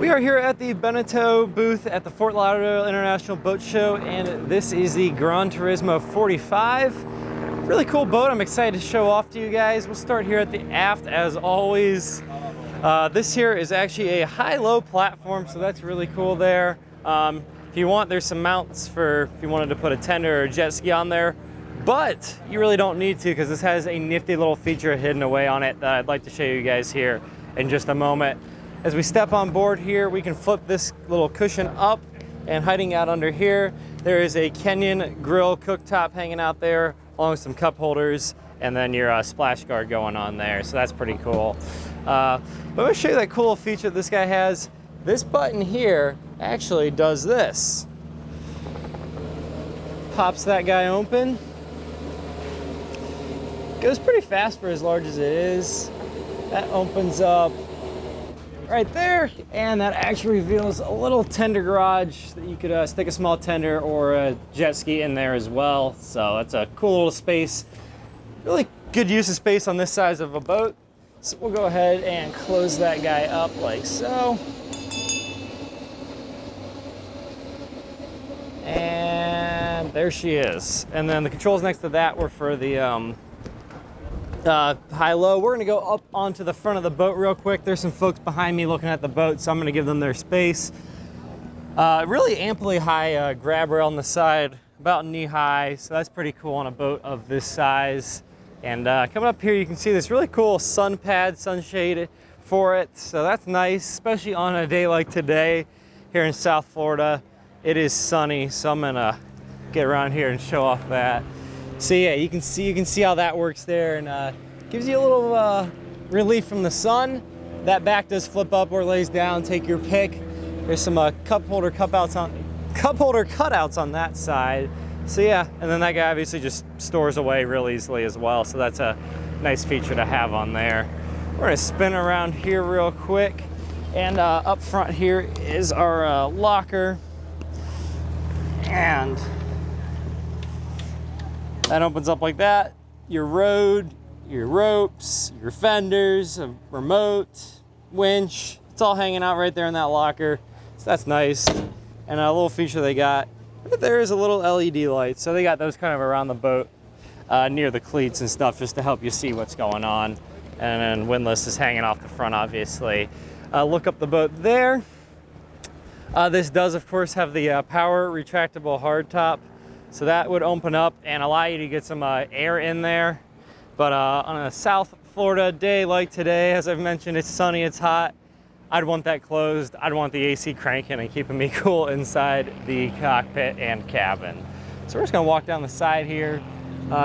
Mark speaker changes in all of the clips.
Speaker 1: We are here at the Beneteau booth at the Fort Lauderdale International Boat Show, and this is the Gran Turismo 45. Really cool boat. I'm excited to show off to you guys. We'll start here at the aft as always. This here is actually a high-low platform, so that's really cool there. If you want, there's some mounts for if you wanted to put a tender or a jet ski on there, but you really don't need to because this has a nifty little feature hidden away on it that I'd like to show you guys here in just a moment. As we step on board here, we can flip this little cushion up, and hiding out under here, there is a Kenyan grill cooktop hanging out there, along with some cup holders, and then your splash guard going on there, so that's pretty cool. But I'm gonna show you that cool feature this guy has. This button here actually does this. Pops that guy open. Goes pretty fast for as large as it is. That opens up right there, and that actually reveals a little tender garage that you could stick a small tender or a jet ski in there as well. So that's a cool little space. Really good use of space on this size of a boat. So we'll go ahead and close that guy up like so. And there she is. And then the controls next to that were for the high-low. We're gonna go up onto the front of the boat real quick. There's some folks behind me looking at the boat, so I'm gonna give them their space. Really amply high grab rail on the side, about knee high, so that's pretty cool on a boat of this size. And coming up here, you can see this really cool sun pad, sunshade for it, so that's nice, especially on a day like today here in South Florida. It is sunny, so I'm gonna get around here and show off that. So yeah, you can see how that works there, and gives you a little relief from the sun. That back does flip up or lays down, take your pick. There's some cup holder cutouts on that side. So yeah, and then that guy obviously just stores away real easily as well. So that's a nice feature to have on there. We're gonna spin around here real quick, and up front here is our locker, and that opens up like that. Your rod, your ropes, your fenders, a remote, winch, it's all hanging out right there in that locker. So that's nice. And a little feature they got, there is a little LED light. So they got those kind of around the boat near the cleats and stuff, just to help you see what's going on. And then windlass is hanging off the front, obviously. Look up the boat there. This does, of course, have the power retractable hardtop. So that would open up and allow you to get some air in there. But on a South Florida day like today, as I've mentioned, it's sunny, it's hot. I'd want that closed. I'd want the AC cranking and keeping me cool inside the cockpit and cabin. So we're just gonna walk down the side here.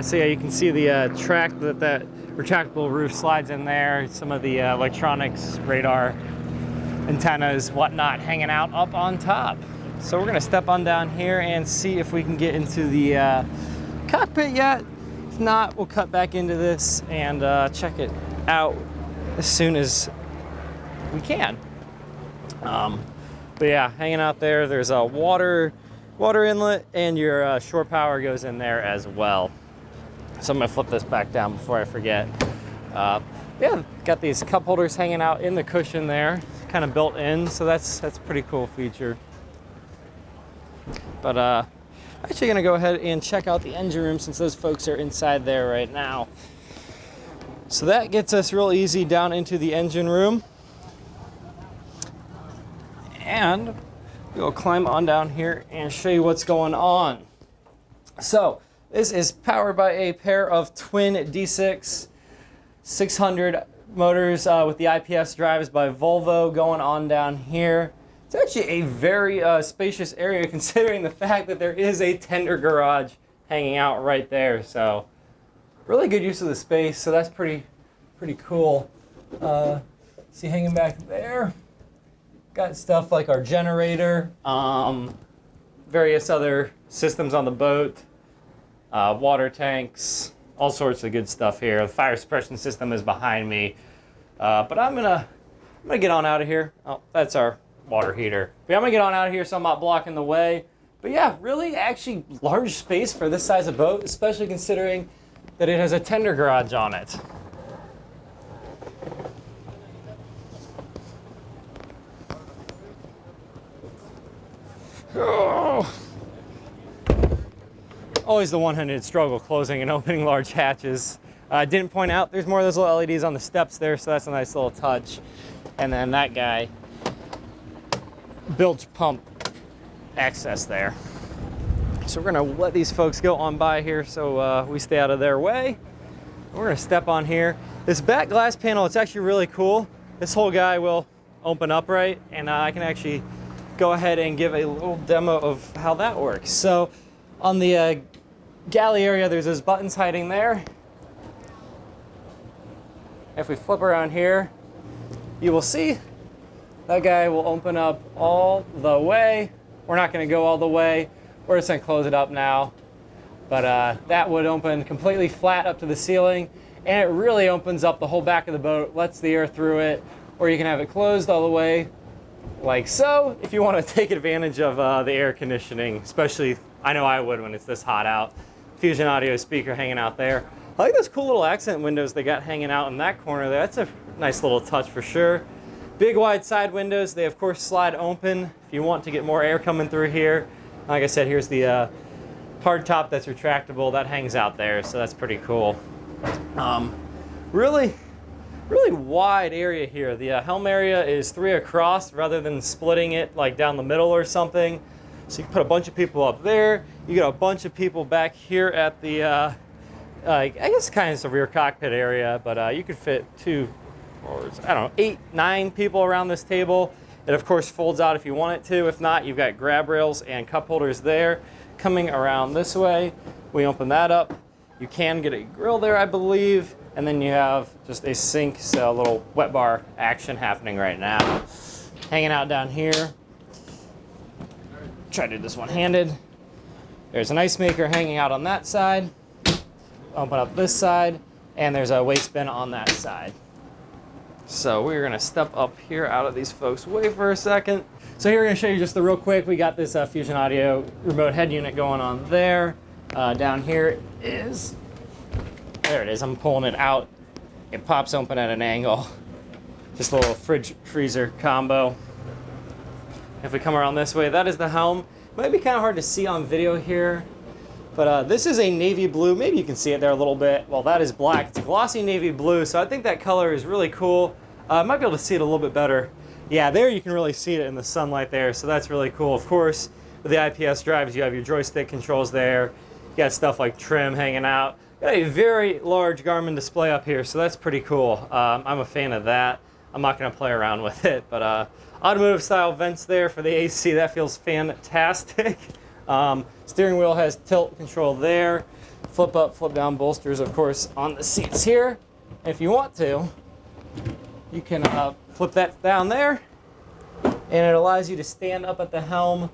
Speaker 1: So yeah, you can see the track that retractable roof slides in there. Some of the electronics, radar, antennas, whatnot, hanging out up on top. So we're gonna step on down here and see if we can get into the cockpit yet. If not, we'll cut back into this and check it out as soon as we can. But yeah, hanging out there, there's a water inlet, and your shore power goes in there as well. So I'm gonna flip this back down before I forget. Yeah, got these cup holders hanging out in the cushion there, kind of built in, so that's a pretty cool feature. But I'm actually gonna go ahead and check out the engine room since those folks are inside there right now. So that gets us real easy down into the engine room. And we'll climb on down here and show you what's going on. So this is powered by a pair of twin D6 600 motors with the IPS drives by Volvo going on down here. It's actually a very spacious area considering the fact that there is a tender garage hanging out right there. So really good use of the space. So that's pretty cool. See, hanging back there, got stuff like our generator, various other systems on the boat, water tanks, all sorts of good stuff here. The fire suppression system is behind me. But I'm gonna get on out of here. Oh, that's our water heater. But yeah, I'm gonna get on out of here so I'm not blocking the way. But yeah, really actually large space for this size of boat, especially considering that it has a tender garage on it. Oh. Always the one-handed struggle closing and opening large hatches. I didn't point out there's more of those little LEDs on the steps there, so that's a nice little touch. And then that guy, bilge pump access there. So we're gonna let these folks go on by here so we stay out of their way. We're gonna step on here. This back glass panel, it's actually really cool. This whole guy will open upright, and I can actually go ahead and give a little demo of how that works. So on the galley area, there's those buttons hiding there. If we flip around here, you will see that guy will open up all the way. We're not gonna go all the way. We're just gonna close it up now. But that would open completely flat up to the ceiling, and it really opens up the whole back of the boat, lets the air through it, or you can have it closed all the way like so if you want to take advantage of the air conditioning, especially, I know I would when it's this hot out. Fusion audio speaker hanging out there. I like those cool little accent windows they got hanging out in that corner there. That's a nice little touch for sure. Big wide side windows. They of course slide open if you want to get more air coming through here. Like I said, here's the hard top that's retractable. That hangs out there, so that's pretty cool. Really wide area here. The helm area is 3 across rather than splitting it like down the middle or something. So you can put a bunch of people up there. You got a bunch of people back here at the I guess kind of the rear cockpit area, but you could fit 2 or I don't know, 8, 9 people around this table. It of course folds out if you want it to. If not, you've got grab rails and cup holders there. Coming around this way, we open that up. You can get a grill there, I believe, and then you have just a sink, so a little wet bar action happening right now. Hanging out down here. Try to do this one-handed. There's an ice maker hanging out on that side. Open up this side, and there's a waste bin on that side. So we're gonna step up here out of these folks' way for a second. So here we're gonna show you just the real quick. We got this Fusion Audio remote head unit going on there. Down here is, there it is, I'm pulling it out. It pops open at an angle. Just a little fridge freezer combo. If we come around this way, that is the helm. Might be kind of hard to see on video here, but this is a navy blue. Maybe you can see it there a little bit. Well, that is black. It's a glossy navy blue, so I think that color is really cool. Might be able to see it a little bit better. Yeah, there you can really see it in the sunlight there, so that's really cool. Of course, with the IPS drives, you have your joystick controls there. You got stuff like trim hanging out. Got a very large Garmin display up here, so that's pretty cool. I'm a fan of that. I'm not going to play around with it, but automotive style vents there for the AC. That feels fantastic. Steering wheel has tilt control there. Flip up, flip down bolsters, of course, on the seats here. If you want to, you can flip that down there, and it allows you to stand up at the helm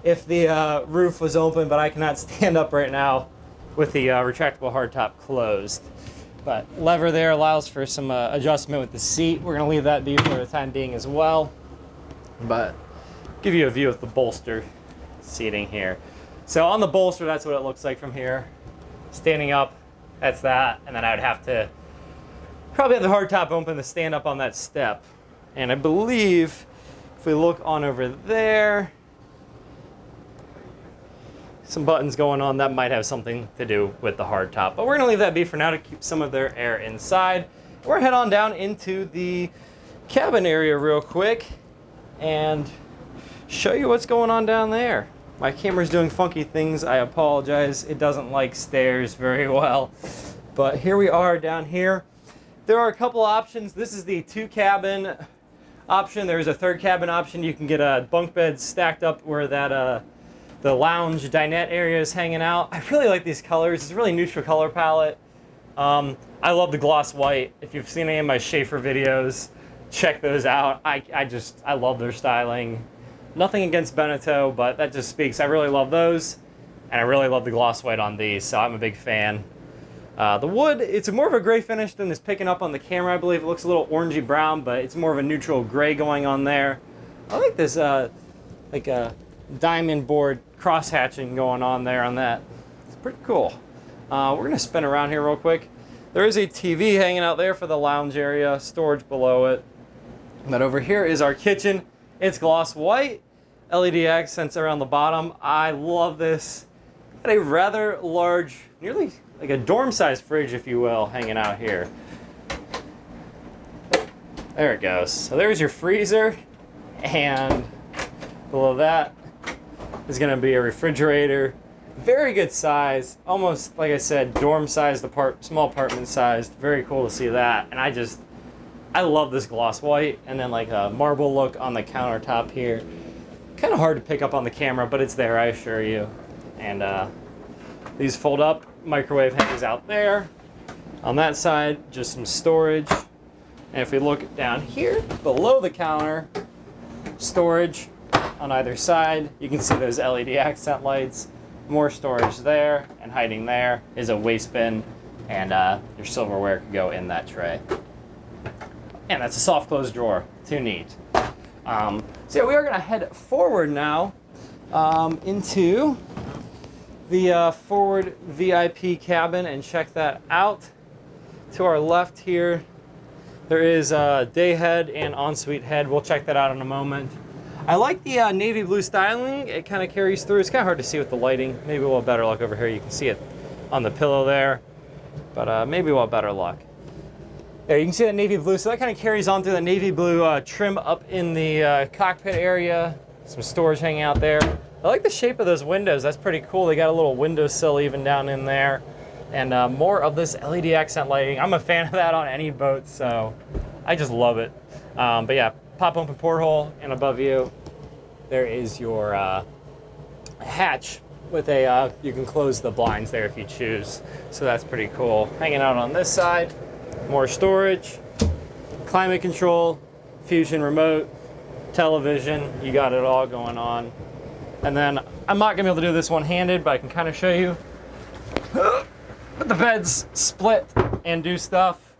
Speaker 1: if the roof was open, but I cannot stand up right now with the retractable hardtop closed. But lever there allows for some adjustment with the seat. We're going to leave that be for the time being as well. But give you a view of the bolster seating here. So on the bolster, that's what it looks like from here. Standing up, that's that. And then I would have to probably have the hardtop open to stand up on that step. And I believe if we look on over there, some buttons going on that might have something to do with the hardtop. But we're going to leave that be for now to keep some of their air inside. We're going to head on down into the cabin area real quick and show you what's going on down there. My camera's doing funky things. I apologize. It doesn't like stairs very well. But here we are down here. There are a couple options. This is the 2-cabin option. There's a 3rd cabin option. You can get a bunk bed stacked up where that the lounge dinette area is hanging out. I really like these colors. It's a really neutral color palette. I love the gloss white. If you've seen any of my Schaefer videos, check those out. I love their styling. Nothing against Beneteau, but that just speaks. I really love those, and I really love the gloss white on these, so I'm a big fan. The wood, it's more of a gray finish than is picking up on the camera, I believe. It looks a little orangey brown, but it's more of a neutral gray going on there. I like this like a diamond board cross hatching going on there on that. It's pretty cool. We're going to spin around here real quick. There is a TV hanging out there for the lounge area, storage below it. But over here is our kitchen. It's gloss white. LED accents around the bottom. I love this. Got a rather large, nearly like a dorm-sized fridge, if you will, hanging out here. There it goes. So there's your freezer, and below that is going to be a refrigerator. Very good size, almost like I said, dorm-sized, small apartment-sized. Very cool to see that. And I love this gloss white, and then like a marble look on the countertop here. Kind of hard to pick up on the camera, but it's there, I assure you. And these fold up. Microwave hangs out there. On that side, just some storage. And if we look down here, below the counter, storage on either side. You can see those LED accent lights. More storage there, and hiding there is a waste bin, and your silverware could go in that tray. And that's a soft close drawer. Too neat. So yeah, we are going to head forward now into the forward VIP cabin and check that out. To our left here, there is a day head and ensuite head. We'll check that out in a moment. I like the navy blue styling. It kind of carries through. It's kind of hard to see with the lighting. Maybe we'll have better luck over here. You can see it on the pillow there, but maybe we'll have better luck. There, you can see that navy blue. So that kind of carries on through the navy blue trim up in the cockpit area. Some storage hanging out there. I like the shape of those windows. That's pretty cool. They got a little windowsill even down in there. And more of this LED accent lighting. I'm a fan of that on any boat, so I just love it. But yeah, pop open porthole, and above you, there is your hatch with a, you can close the blinds there if you choose. So that's pretty cool. Hanging out on this side, more storage, climate control, Fusion remote, television, you got it all going on. And then I'm not gonna be able to do this one-handed, but I can kind of show you. But the beds split and do stuff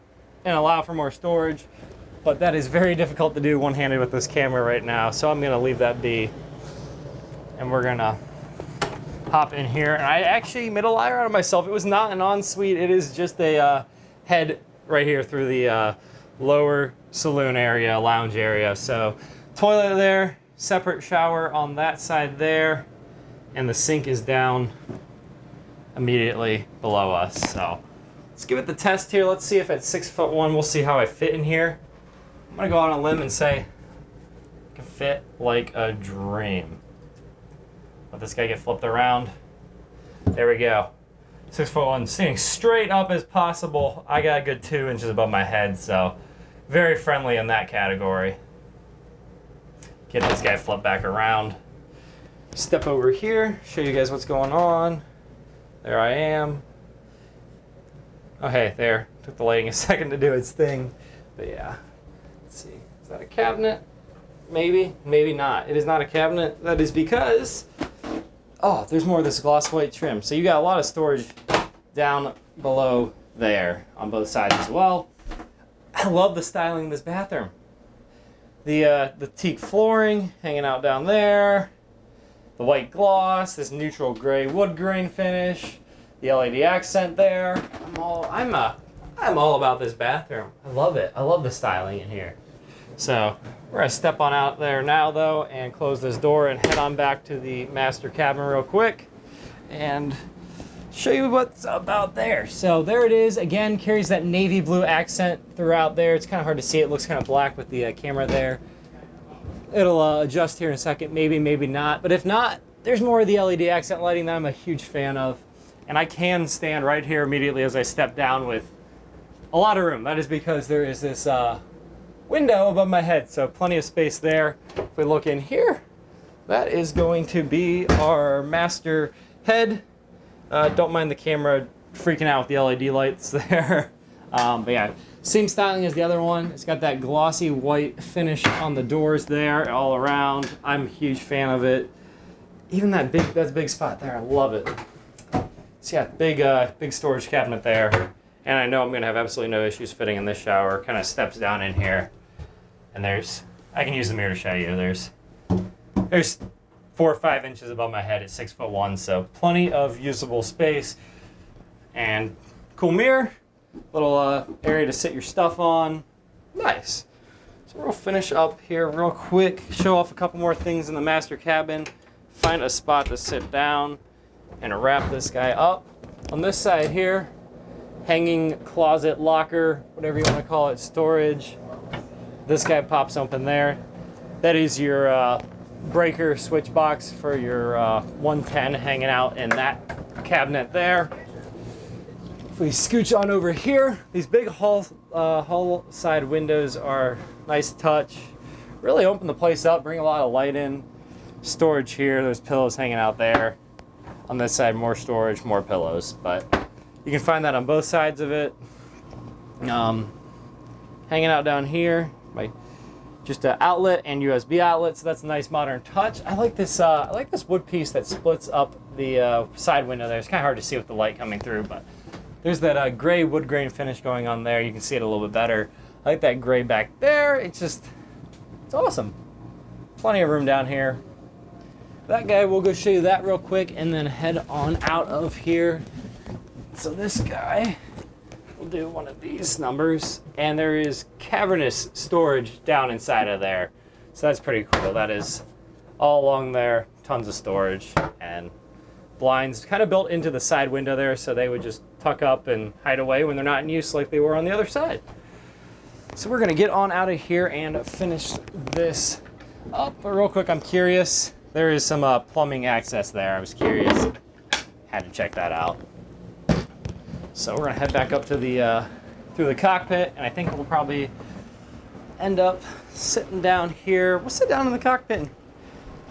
Speaker 1: and allow for more storage, but that is very difficult to do one-handed with this camera right now, so I'm gonna leave that be. And we're gonna hop in here. And I actually made a liar out of myself. It was not an ensuite, it is just a head right here through the lower saloon area, lounge area. So toilet there, separate shower on that side there, and the sink is down immediately below us. So let's give it the test here. Let's see if at 6'1", we'll see how I fit in here. I'm gonna go out on a limb and say I can fit like a dream. Let this guy get flipped around. There we go. 6'1", sitting straight up as possible. I got a good 2 inches above my head, so very friendly in that category. Get this guy flipped back around. Step over here, show you guys what's going on. There I am. Oh, hey, there. Took the lighting a second to do its thing. But yeah, let's see. Is that a cabinet? Maybe, maybe not. It is not a cabinet. That is because, oh, there's more of this gloss white trim. So you got a lot of storage down below there on both sides as well. I love the styling of this bathroom. The teak flooring hanging out down there. The white gloss, this neutral gray wood grain finish, the LED accent there. I'm all about this bathroom. I love it. I love the styling in here. So we're gonna step on out there now though and close this door and head on back to the master cabin real quick and show you what's about there. So there it is. Again, carries that navy blue accent throughout there. It's kind of hard to see. It looks kind of black with the camera there. It'll adjust here in a second, maybe, maybe not. But if not, there's more of the LED accent lighting that I'm a huge fan of. And I can stand right here immediately as I step down with a lot of room. That is because there is this window above my head, so plenty of space there. If we look in here, that is going to be our master head. Don't mind the camera freaking out with the LED lights there. But yeah, same styling as the other one. It's got that glossy white finish on the doors there all around. I'm a huge fan of it. Even that big spot there, I love it. So yeah, big storage cabinet there. And I know I'm gonna have absolutely no issues fitting in this shower. Kind of steps down in here. And I can use the mirror to show you. There's 4 or 5 inches above my head at 6'1", so plenty of usable space. And cool mirror. Little area to sit your stuff on. Nice. So we'll finish up here real quick, show off a couple more things in the master cabin, find a spot to sit down, and wrap this guy up. On this side here, hanging closet, locker, whatever you want to call it, storage. This guy pops open there. That is your breaker switch box for your 110 hanging out in that cabinet there. If we scooch on over here, these big hull side windows are nice touch. Really open the place up, bring a lot of light in. Storage here, there's pillows hanging out there. On this side, more storage, more pillows, but you can find that on both sides of it. Hanging out down here, just an outlet and USB outlet, so that's a nice modern touch. I like this wood piece that splits up the side window there. It's kind of hard to see with the light coming through, but there's that gray wood grain finish going on there. You can see it a little bit better. I like that gray back there. It's awesome. Plenty of room down here. That guy, we'll go show you that real quick and then head on out of here. So this guy, we'll do one of these numbers, and there is cavernous storage down inside of there. So that's pretty cool. That is all along there, tons of storage, and blinds kind of built into the side window there, so they would just tuck up and hide away when they're not in use like they were on the other side. So we're gonna get on out of here and finish this up. But real quick, I'm curious. There is some plumbing access there. I was curious. Had to check that out. So we're gonna head back up to the through the cockpit, and I think we'll probably end up sitting down here. We'll sit down in the cockpit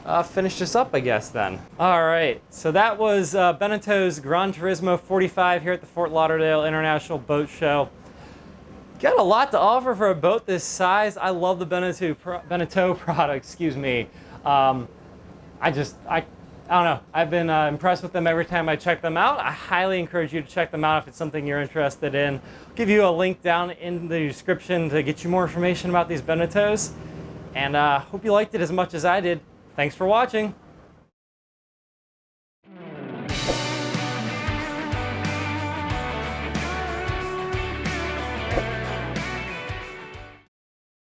Speaker 1: and finish this up, I guess, then. All right, so that was Beneteau's Gran Turismo 45 here at the Fort Lauderdale International Boat Show. Got a lot to offer for a boat this size. I love the Beneteau product, excuse me. I don't know. I've been impressed with them every time I check them out. I highly encourage you to check them out if it's something you're interested in. I'll give you a link down in the description to get you more information about these Beneteaus. And hope you liked it as much as I did. Thanks for watching.